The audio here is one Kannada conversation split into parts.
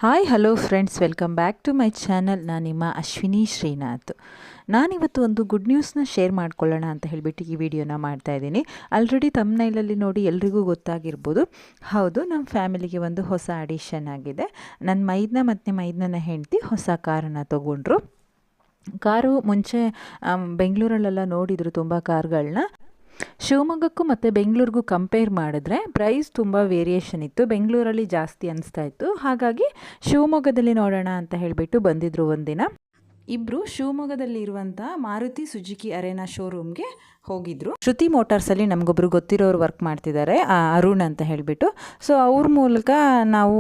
Hi hello friends, welcome back to my channel. ನಾನು ನಿಮ್ಮ ಅಶ್ವಿನಿ ಶ್ರೀನಾಥ್. ನಾನಿವತ್ತು ಒಂದು ಗುಡ್ ನ್ಯೂಸ್ನ ಶೇರ್ ಮಾಡ್ಕೊಳ್ಳೋಣ ಅಂತ ಹೇಳಿಬಿಟ್ಟು ಈ ವಿಡಿಯೋನ ಮಾಡ್ತಾಯಿದ್ದೀನಿ. ಆಲ್ರೆಡಿ ತಮ್ನೈಲಲ್ಲಿ ನೋಡಿ ಎಲ್ರಿಗೂ ಗೊತ್ತಾಗಿರ್ಬೋದು. ಹೌದು, ನಮ್ಮ ಫ್ಯಾಮಿಲಿಗೆ ಒಂದು ಹೊಸ ಅಡಿಷನ್ ಆಗಿದೆ. ನನ್ನ ಮೈದ್ನ ಮತ್ತು ಮೈದ್ನನ ಹೆಂಡತಿ ಹೊಸ ಕಾರನ್ನು ತೊಗೊಂಡ್ರು. ಕಾರು ಮುಂಚೆ ಬೆಂಗಳೂರಲ್ಲೆಲ್ಲ ನೋಡಿದರು ತುಂಬ ಕಾರ್ಗಳನ್ನ. ಶಿವಮೊಗ್ಗಕ್ಕೂ ಮತ್ತು ಬೆಂಗಳೂರಿಗೂ ಕಂಪೇರ್ ಮಾಡಿದ್ರೆ ಪ್ರೈಸ್ ತುಂಬ ವೇರಿಯೇಷನ್ ಇತ್ತು. ಬೆಂಗಳೂರಲ್ಲಿ ಜಾಸ್ತಿ ಅನಿಸ್ತಾ ಇತ್ತು. ಹಾಗಾಗಿ ಶಿವಮೊಗ್ಗದಲ್ಲಿ ನೋಡೋಣ ಅಂತ ಹೇಳಿಬಿಟ್ಟು ಬಂದಿದ್ದರು ಒಂದಿನ. ಇಬ್ಬರು ಶಿವಮೊಗ್ಗದಲ್ಲಿರುವಂಥ ಮಾರುತಿ ಸುಜುಕಿ ಅರೇನಾ ಶೋರೂಮ್ಗೆ ಹೋಗಿದ್ರು. ಶ್ರುತಿ ಮೋಟಾರ್ಸಲ್ಲಿ ನಮಗೊಬ್ಬರು ಗೊತ್ತಿರೋರು ವರ್ಕ್ ಮಾಡ್ತಿದ್ದಾರೆ, ಅರುಣ್ ಅಂತ ಹೇಳಿಬಿಟ್ಟು. ಸೊ ಅವ್ರ ಮೂಲಕ ನಾವು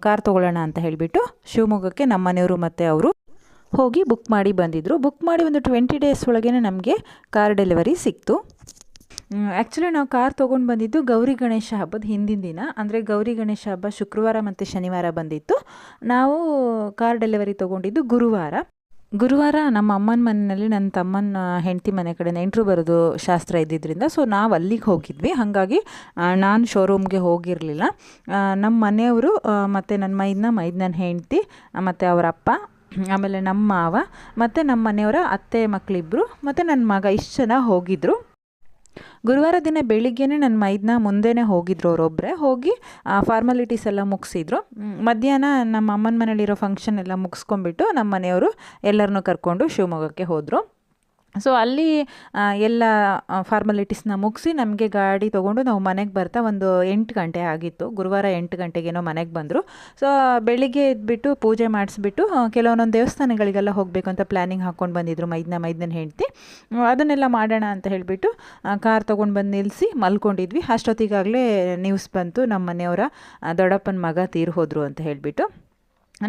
ಕಾರ್ ತೊಗೊಳ್ಳೋಣ ಅಂತ ಹೇಳಿಬಿಟ್ಟು ಶಿವಮೊಗ್ಗಕ್ಕೆ ನಮ್ಮ ಮನೆಯವರು ಮತ್ತು ಅವರು ಹೋಗಿ ಬುಕ್ ಮಾಡಿ ಬಂದಿದ್ದರು. ಬುಕ್ ಮಾಡಿ ಒಂದು 20 ಡೇಸ್ ಒಳಗೇ ನಮಗೆ ಕಾರ್ ಡೆಲಿವರಿ ಸಿಕ್ತು. ಆ್ಯಕ್ಚುಲಿ ನಾವು ಕಾರ್ ತೊಗೊಂಡು ಬಂದಿದ್ದು ಗೌರಿ ಗಣೇಶ ಹಬ್ಬದ ಹಿಂದಿನ ದಿನ. ಅಂದರೆ ಗೌರಿ ಗಣೇಶ ಹಬ್ಬ ಶುಕ್ರವಾರ ಮತ್ತು ಶನಿವಾರ ಬಂದಿತ್ತು. ನಾವು ಕಾರ್ ಡೆಲಿವರಿ ತೊಗೊಂಡಿದ್ದು ಗುರುವಾರ ನಮ್ಮ ಅಮ್ಮನ ಮನೆಯಲ್ಲಿ ನನ್ನ ತಮ್ಮನ ಹೆಂಡತಿ ಮನೆ ಕಡೆ ನೆಂಟರು ಬರೋದು ಶಾಸ್ತ್ರ ಇದ್ದಿದ್ದರಿಂದ ಸೊ ನಾವು ಅಲ್ಲಿಗೆ ಹೋಗಿದ್ವಿ. ಹಾಗಾಗಿ ನಾನು ಶೋರೂಮ್ಗೆ ಹೋಗಿರಲಿಲ್ಲ. ನಮ್ಮ ಮನೆಯವರು ಮತ್ತು ನನ್ನ ಮೈದ್ನನ ಹೆಂಡತಿ ಮತ್ತು ಅವರ ಅಪ್ಪ, ಆಮೇಲೆ ನಮ್ಮ ಮಾವ ಮತ್ತು ನಮ್ಮ ಮನೆಯವರ ಅತ್ತೆ ಮಕ್ಕಳಿಬ್ಬರು ಮತ್ತು ನನ್ನ ಮಗ ಇಷ್ಟು ಜನ ಹೋಗಿದ್ದರು. ಗುರುವಾರ ದಿನ ಬೆಳಿಗ್ಗೆನೇ ನನ್ನ ಮೈದ್ನ ಮುಂದೆನೇ ಹೋಗಿದ್ರು. ಅವರೊಬ್ಬರೇ ಹೋಗಿ ಫಾರ್ಮಾಲಿಟೀಸ್ ಎಲ್ಲ ಮುಗಿಸಿದ್ರು. ಮಧ್ಯಾಹ್ನ ನಮ್ಮ ಅಮ್ಮನ ಮನೇಲಿರೋ ಫಂಕ್ಷನ್ ಎಲ್ಲ ಮುಗಿಸ್ಕೊಂಡ್ಬಿಟ್ಟು ನಮ್ಮ ಮನೆಯವರು ಎಲ್ಲರನ್ನೂ ಕರ್ಕೊಂಡು ಶಿವಮೊಗ್ಗಕ್ಕೆ ಹೋದರು. ಸೊ ಅಲ್ಲಿ ಎಲ್ಲ ಫಾರ್ಮಾಲಿಟೀಸ್ನ ಮುಗಿಸಿ ನಮಗೆ ಗಾಡಿ ತೊಗೊಂಡು ನಾವು ಮನೆಗೆ ಬರ್ತಾ ಒಂದು 8 ಗಂಟೆ ಆಗಿತ್ತು. ಗುರುವಾರ 8 ಗಂಟೆಗೇನೋ ಮನೆಗೆ ಬಂದರು. ಸೊ ಬೆಳಿಗ್ಗೆ ಎದ್ಬಿಟ್ಟು ಪೂಜೆ ಮಾಡಿಸ್ಬಿಟ್ಟು ಕೆಲವೊಂದೊಂದು ದೇವಸ್ಥಾನಗಳಿಗೆಲ್ಲ ಹೋಗಬೇಕು ಅಂತ ಪ್ಲ್ಯಾನಿಂಗ್ ಹಾಕ್ಕೊಂಡು ಬಂದಿದ್ದರು ಮೈದ್ನನ ಹೆಂಡತಿ. ಅದನ್ನೆಲ್ಲ ಮಾಡೋಣ ಅಂತ ಹೇಳಿಬಿಟ್ಟು ಕಾರ್ ತೊಗೊಂಡು ಬಂದು ನಿಲ್ಲಿಸಿ ಮಲ್ಕೊಂಡಿದ್ವಿ. ಅಷ್ಟೊತ್ತಿಗಾಗಲೇ ನ್ಯೂಸ್ ಬಂತು, ನಮ್ಮ ಮನೆಯವರ ದೊಡ್ಡಪ್ಪನ ಮಗ ತೀರಿ ಹೋದರು ಅಂತ ಹೇಳಿಬಿಟ್ಟು.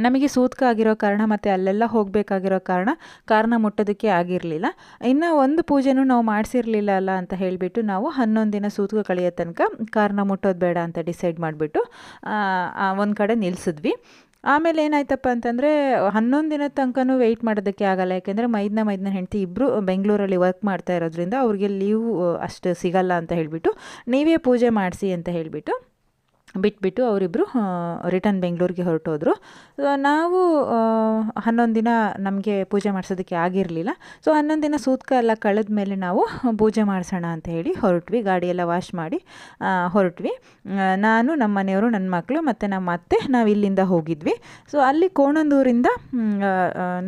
ನಮಗೆ ಸೂತಕ ಆಗಿರೋ ಕಾರಣ ಮತ್ತು ಅಲ್ಲೆಲ್ಲ ಹೋಗಬೇಕಾಗಿರೋ ಕಾರಣ ಕಾರನ್ನ ಮುಟ್ಟೋದಕ್ಕೆ ಆಗಿರಲಿಲ್ಲ. ಇನ್ನು ಒಂದು ಪೂಜೆನೂ ನಾವು ಮಾಡಿಸಿರಲಿಲ್ಲ ಅಲ್ಲ ಅಂತ ಹೇಳಿಬಿಟ್ಟು ನಾವು 11 ದಿನ ಸೂತಕ ಕಳೆಯೋ ತನಕ ಕಾರನ್ನ ಮುಟ್ಟೋದು ಬೇಡ ಅಂತ ಡಿಸೈಡ್ ಮಾಡಿಬಿಟ್ಟು ಒಂದು ಕಡೆ ನಿಲ್ಲಿಸಿದ್ವಿ. ಆಮೇಲೆ ಏನಾಯ್ತಪ್ಪ ಅಂತಂದರೆ 11 ದಿನದ ತನಕನೂ ವೆಯ್ಟ್ ಮಾಡೋದಕ್ಕೆ ಆಗಲ್ಲ. ಯಾಕೆಂದರೆ ಮೈದ್ನ ಹೆಂಡತಿ ಇಬ್ಬರು ಬೆಂಗಳೂರಲ್ಲಿ ವರ್ಕ್ ಮಾಡ್ತಾ ಇರೋದ್ರಿಂದ ಅವ್ರಿಗೆ ಲೀವ್ ಅಷ್ಟು ಸಿಗಲ್ಲ ಅಂತ ಹೇಳಿಬಿಟ್ಟು ನೀವೇ ಪೂಜೆ ಮಾಡಿಸಿ ಅಂತ ಹೇಳಿಬಿಟ್ಟು ಬಿಟ್ಬಿಟ್ಟು ಅವರಿಬ್ಬರು ರಿಟರ್ನ್ ಬೆಂಗಳೂರಿಗೆ ಹೊರಟೋದ್ರು. ನಾವು 11 ದಿನ ನಮಗೆ ಪೂಜೆ ಮಾಡಿಸೋದಕ್ಕೆ ಆಗಿರಲಿಲ್ಲ. ಸೊ 11 ದಿನ ಸೂತಕ ಎಲ್ಲ ಕಳೆದ ಮೇಲೆ ನಾವು ಪೂಜೆ ಮಾಡಿಸೋಣ ಅಂತ ಹೇಳಿ ಹೊರಟ್ವಿ. ಗಾಡಿಯೆಲ್ಲ ವಾಶ್ ಮಾಡಿ ಹೊರಟ್ವಿ. ನಾನು, ನಮ್ಮ ಮನೆಯವರು, ನನ್ನ ಮಕ್ಕಳು ಮತ್ತು ನಮ್ಮ ಅತ್ತೆ ನಾವು ಇಲ್ಲಿಂದ ಹೋಗಿದ್ವಿ. ಸೊ ಅಲ್ಲಿ ಕೋಣಂದೂರಿಂದ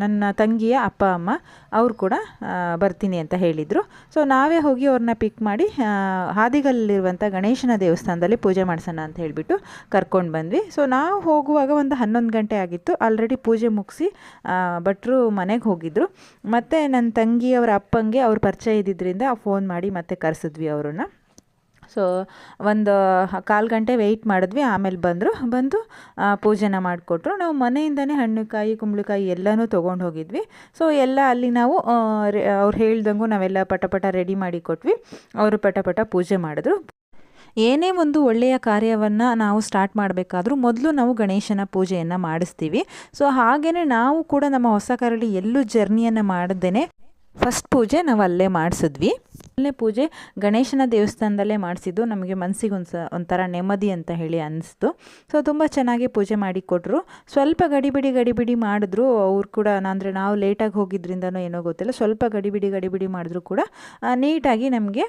ನನ್ನ ತಂಗಿಯ ಅಪ್ಪ ಅಮ್ಮ ಅವರು ಕೂಡ ಬರ್ತೀನಿ ಅಂತ ಹೇಳಿದರು. ಸೊ ನಾವೇ ಹೋಗಿ ಅವ್ರನ್ನ ಪಿಕ್ ಮಾಡಿ ಹಾದಿಗಲ್ಲಿರುವಂಥ ಗಣೇಶನ ದೇವಸ್ಥಾನದಲ್ಲಿ ಪೂಜೆ ಮಾಡಿಸೋಣ ಅಂತ ಹೇಳಿಬಿಟ್ಟು ಕರ್ಕೊಂಡು ಬಂದ್ವಿ. ಸೊ ನಾವು ಹೋಗುವಾಗ ಒಂದು 11 ಗಂಟೆ ಆಗಿತ್ತು. ಆಲ್ರೆಡಿ ಪೂಜೆ ಮುಗಿಸಿ ಭಟ್ರು ಮನೆಗೆ ಹೋಗಿದ್ದರು. ಮತ್ತು ನನ್ನ ತಂಗಿಯವರ ಅಪ್ಪಂಗೆ ಅವ್ರ ಪರಿಚಯ ಇದ್ದಿದ್ದರಿಂದ ಫೋನ್ ಮಾಡಿ ಮತ್ತೆ ಕರೆಸಿದ್ವಿ ಅವ್ರನ್ನ. ಸೊ ಒಂದು 1/4 ಗಂಟೆ ವೆಯ್ಟ್ ಮಾಡಿದ್ವಿ. ಆಮೇಲೆ ಬಂದು ಪೂಜೆನ ಮಾಡಿಕೊಟ್ರು. ನಾವು ಮನೆಯಿಂದನೇ ಹಣ್ಣುಕಾಯಿ ಕುಂಬಳಕಾಯಿ ಎಲ್ಲನೂ ತೊಗೊಂಡು ಹೋಗಿದ್ವಿ. ಸೊ ಎಲ್ಲ ಅಲ್ಲಿ ನಾವು ಅವ್ರು ಹೇಳ್ದಂಗೂ ನಾವೆಲ್ಲ ಪಟ ರೆಡಿ ಮಾಡಿ ಕೊಟ್ವಿ. ಅವರು ಪಟ ಪೂಜೆ ಮಾಡಿದ್ರು. ಏನೇ ಒಂದು ಒಳ್ಳೆಯ ಕಾರ್ಯವನ್ನು ನಾವು ಸ್ಟಾರ್ಟ್ ಮಾಡಬೇಕಾದ್ರೂ ಮೊದಲು ನಾವು ಗಣೇಶನ ಪೂಜೆಯನ್ನು ಮಾಡಿಸ್ತೀವಿ. ಸೊ ಹಾಗೆಯೇ ನಾವು ಕೂಡ ನಮ್ಮ ಹೊಸ ಕಾರಲ್ಲಿ ಎಲ್ಲೂ ಜರ್ನಿಯನ್ನು ಮಾಡದೇನೆ ಫಸ್ಟ್ ಪೂಜೆ ನಾವು ಅಲ್ಲೇ ಮಾಡಿಸಿದ್ವಿ. ಅಲ್ಲೇ ಪೂಜೆ ಗಣೇಶನ ದೇವಸ್ಥಾನದಲ್ಲೇ ಮಾಡಿಸಿದ್ದು ನಮಗೆ ಮನಸ್ಸಿಗೆ ಒಂಥರ ನೆಮ್ಮದಿ ಅಂತ ಹೇಳಿ ಅನ್ನಿಸ್ತು. ಸೊ ತುಂಬ ಚೆನ್ನಾಗಿ ಪೂಜೆ ಮಾಡಿ ಕೊಟ್ಟರು. ಸ್ವಲ್ಪ ಗಡಿಬಿಡಿ ಮಾಡಿದ್ರು ಅವ್ರು ಕೂಡ. ಅಂದರೆ ನಾವು ಲೇಟಾಗಿ ಹೋಗಿದ್ರಿಂದನೋ ಏನೋ ಗೊತ್ತಿಲ್ಲ, ಸ್ವಲ್ಪ ಗಡಿಬಿಡಿ ಮಾಡಿದ್ರು ಕೂಡ ನೀಟಾಗಿ ನಮಗೆ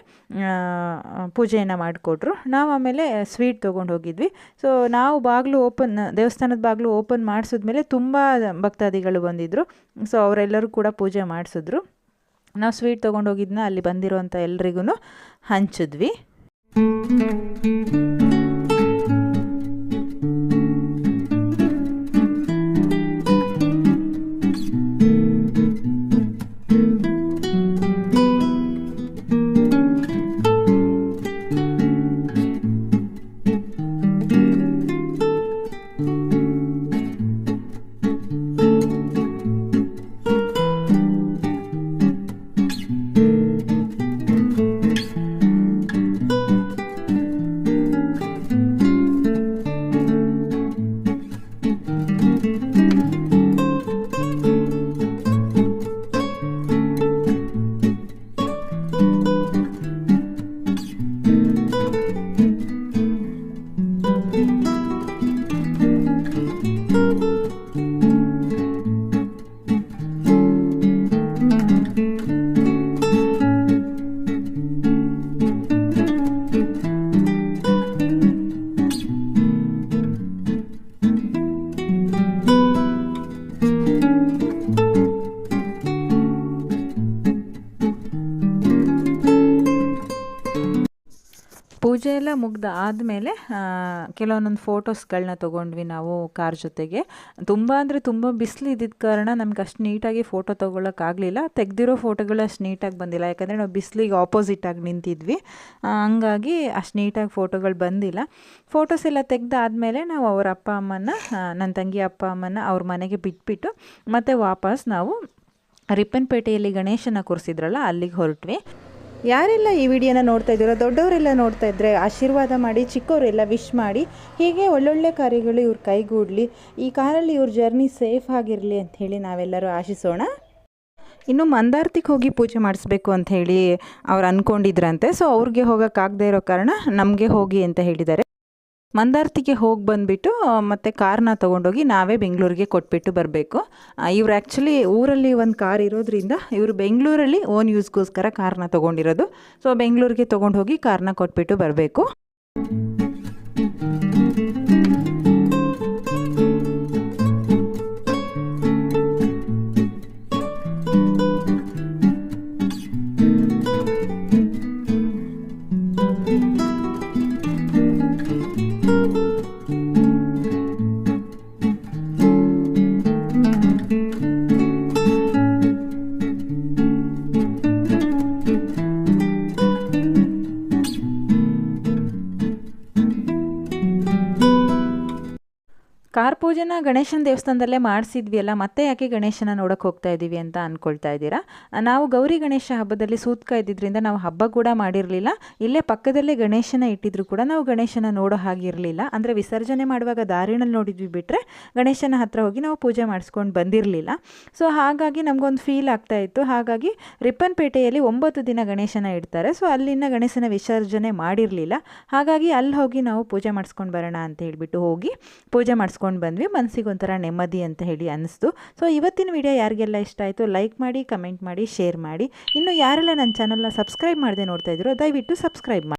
ಪೂಜೆಯನ್ನು ಮಾಡಿಕೊಟ್ರು. ನಾವು ಆಮೇಲೆ ಸ್ವೀಟ್ ತೊಗೊಂಡು ಹೋಗಿದ್ವಿ. ಸೊ ನಾವು ದೇವಸ್ಥಾನದ ಬಾಗಿಲು ಓಪನ್ ಮಾಡಿಸಿದ್ಮೇಲೆ ತುಂಬ ಭಕ್ತಾದಿಗಳು ಬಂದಿದ್ದರು. ಸೊ ಅವರೆಲ್ಲರೂ ಕೂಡ ಪೂಜೆ ಮಾಡಿಸಿದ್ರು. ನಾವು ಸ್ವೀಟ್ ತೊಗೊಂಡು ಹೋಗಿದ್ದನ್ನ ಅಲ್ಲಿ ಬಂದಿರೋಂಥ ಎಲ್ರಿಗೂ ಹಂಚಿದ್ವಿ. ಅದೆಲ್ಲ ಮುಗ್ದು ಆದಮೇಲೆ ಕೆಲವೊಂದೊಂದು ಫೋಟೋಸ್ಗಳನ್ನ ತೊಗೊಂಡ್ವಿ ನಾವು ಕಾರ್ ಜೊತೆಗೆ. ತುಂಬ ಅಂದರೆ ತುಂಬ ಬಿಸಿಲು ಇದ್ದಿದ್ದ ಕಾರಣ ನಮ್ಗೆ ಅಷ್ಟು ನೀಟಾಗಿ ಫೋಟೋ ತೊಗೊಳಕ್ಕಾಗಲಿಲ್ಲ. ತೆಗೆದಿರೋ ಫೋಟೋಗಳು ಅಷ್ಟು ನೀಟಾಗಿ ಬಂದಿಲ್ಲ, ಯಾಕಂದರೆ ನಾವು ಬಿಸಿಲಿಗೆ ಆಪೋಸಿಟಾಗಿ ನಿಂತಿದ್ವಿ. ಹಂಗಾಗಿ ಅಷ್ಟು ನೀಟಾಗಿ ಫೋಟೋಗಳು ಬಂದಿಲ್ಲ. ಫೋಟೋಸ್ ಎಲ್ಲ ತೆಗೆದಾದ್ಮೇಲೆ ನಾವು ಅವ್ರ ಅಪ್ಪ ಅಮ್ಮನ, ನನ್ನ ತಂಗಿ ಅಪ್ಪ ಅಮ್ಮನ ಅವ್ರ ಮನೆಗೆ ಬಿಟ್ಬಿಟ್ಟು ಮತ್ತೆ ವಾಪಸ್ ನಾವು ರಿಪ್ಪನ್ಪೇಟೆಯಲ್ಲಿ ಗಣೇಶನ ಕೂರಿಸಿದ್ರಲ್ಲ ಅಲ್ಲಿಗೆ ಹೊರಟ್ವಿ. ಯಾರೆಲ್ಲ ಈ ವಿಡಿಯೋನ ನೋಡ್ತಾ ಇದ್ದೀರೋ, ದೊಡ್ಡವರೆಲ್ಲ ನೋಡ್ತಾ ಇದ್ದರೆ ಆಶೀರ್ವಾದ ಮಾಡಿ, ಚಿಕ್ಕವರೆಲ್ಲ ವಿಶ್ ಮಾಡಿ. ಹೀಗೆ ಒಳ್ಳೊಳ್ಳೆ ಕಾರ್ಯಗಳು ಇವ್ರ ಕೈಗೂಡಲಿ, ಈ ಕಾರಲ್ಲಿ ಇವ್ರ ಜರ್ನಿ ಸೇಫ್ ಆಗಿರಲಿ ಅಂತ ಹೇಳಿ ನಾವೆಲ್ಲರೂ ಆಶಿಸೋಣ. ಇನ್ನು ಮಂದಾರ್ತಿಗೆ ಹೋಗಿ ಪೂಜೆ ಮಾಡಿಸ್ಬೇಕು ಅಂತ ಹೇಳಿ ಅವ್ರು ಅಂದ್ಕೊಂಡಿದ್ರಂತೆ. ಸೊ ಅವ್ರಿಗೆ ಹೋಗೋಕ್ಕಾಗದೇ ಇರೋ ಕಾರಣ ನಮಗೆ ಹೋಗಿ ಅಂತ ಹೇಳಿದ್ದಾರೆ. ಮಂದಾರ್ತಿಗೆ ಹೋಗಿ ಬಂದುಬಿಟ್ಟು ಮತ್ತು ಕಾರ್ನ ತೊಗೊಂಡೋಗಿ ನಾವೇ ಬೆಂಗಳೂರಿಗೆ ಕೊಟ್ಬಿಟ್ಟು ಬರಬೇಕು. ಇವ್ರು ಆ್ಯಕ್ಚುಲಿ ಊರಲ್ಲಿ ಒಂದು ಕಾರ್ ಇರೋದ್ರಿಂದ ಇವರು ಬೆಂಗಳೂರಲ್ಲಿ ಓನ್ ಯೂಸ್ಗೋಸ್ಕರ ಕಾರ್ನ ತೊಗೊಂಡಿರೋದು. ಸೊ ಬೆಂಗಳೂರಿಗೆ ತೊಗೊಂಡು ಹೋಗಿ ಕಾರ್ನ ಕೊಟ್ಬಿಟ್ಟು ಬರಬೇಕು. ಕಾರ್ ಪೂಜೆನ ಗಣೇಶನ ದೇವಸ್ಥಾನದಲ್ಲೇ ಮಾಡಿಸಿದ್ವಿ ಅಲ್ಲ, ಮತ್ತೆ ಯಾಕೆ ಗಣೇಶನ ನೋಡೋಕೆ ಹೋಗ್ತಾ ಇದ್ದೀವಿ ಅಂತ ಅಂದ್ಕೊಳ್ತಾ ಇದ್ದೀರಾ. ನಾವು ಗೌರಿ ಗಣೇಶ ಹಬ್ಬದಲ್ಲಿ ಸೂತ್ಕ ಇದ್ದಿದ್ದರಿಂದ ನಾವು ಹಬ್ಬ ಕೂಡ ಮಾಡಿರಲಿಲ್ಲ. ಇಲ್ಲೇ ಪಕ್ಕದಲ್ಲೇ ಗಣೇಶನ ಇಟ್ಟಿದ್ರು ಕೂಡ ನಾವು ಗಣೇಶನ ನೋಡೋ ಹಾಗಿರಲಿಲ್ಲ. ಅಂದರೆ ವಿಸರ್ಜನೆ ಮಾಡುವಾಗ ದಾರಿನಲ್ಲಿ ನೋಡಿದ್ವಿ ಬಿಟ್ಟರೆ ಗಣೇಶನ ಹತ್ರ ಹೋಗಿ ನಾವು ಪೂಜೆ ಮಾಡಿಸ್ಕೊಂಡು ಬಂದಿರಲಿಲ್ಲ. ಸೊ ಹಾಗಾಗಿ ನಮಗೊಂದು ಫೀಲ್ ಆಗ್ತಾಯಿತ್ತು. ಹಾಗಾಗಿ ರಿಪ್ಪನ್ಪೇಟೆಯಲ್ಲಿ 9 ದಿನ ಗಣೇಶನ ಇಡ್ತಾರೆ. ಸೊ ಅಲ್ಲಿನ ಗಣೇಶನ ವಿಸರ್ಜನೆ ಮಾಡಿರಲಿಲ್ಲ. ಹಾಗಾಗಿ ಅಲ್ಲಿ ಹೋಗಿ ನಾವು ಪೂಜೆ ಮಾಡಿಸ್ಕೊಂಡು ಬರೋಣ ಅಂತ ಹೇಳಿಬಿಟ್ಟು ಹೋಗಿ ಪೂಜೆ ಮಾಡಿಸ್ಕೊಂಡು ಬಂದ್ವಿ. ಮನಸ್ಸಿಗೆ ಒಂಥರ ನೆಮ್ಮದಿ ಅಂತ ಹೇಳಿ ಅನ್ನಿಸ್ತು. ಸೊ ಇವತ್ತಿನ ವಿಡಿಯೋ ಯಾರಿಗೆಲ್ಲ ಇಷ್ಟ ಆಯಿತು ಲೈಕ್ ಮಾಡಿ, ಕಮೆಂಟ್ ಮಾಡಿ, ಶೇರ್ ಮಾಡಿ. ಇನ್ನು ಯಾರೆಲ್ಲ ನನ್ನ ಚಾನಲ್ನ ಸಬ್ಸ್ಕ್ರೈಬ್ ಮಾಡದೆ ನೋಡ್ತಾ ಇದ್ದೀರೋ ದಯವಿಟ್ಟು ಸಬ್ಸ್ಕ್ರೈಬ್ ಮಾಡಿ.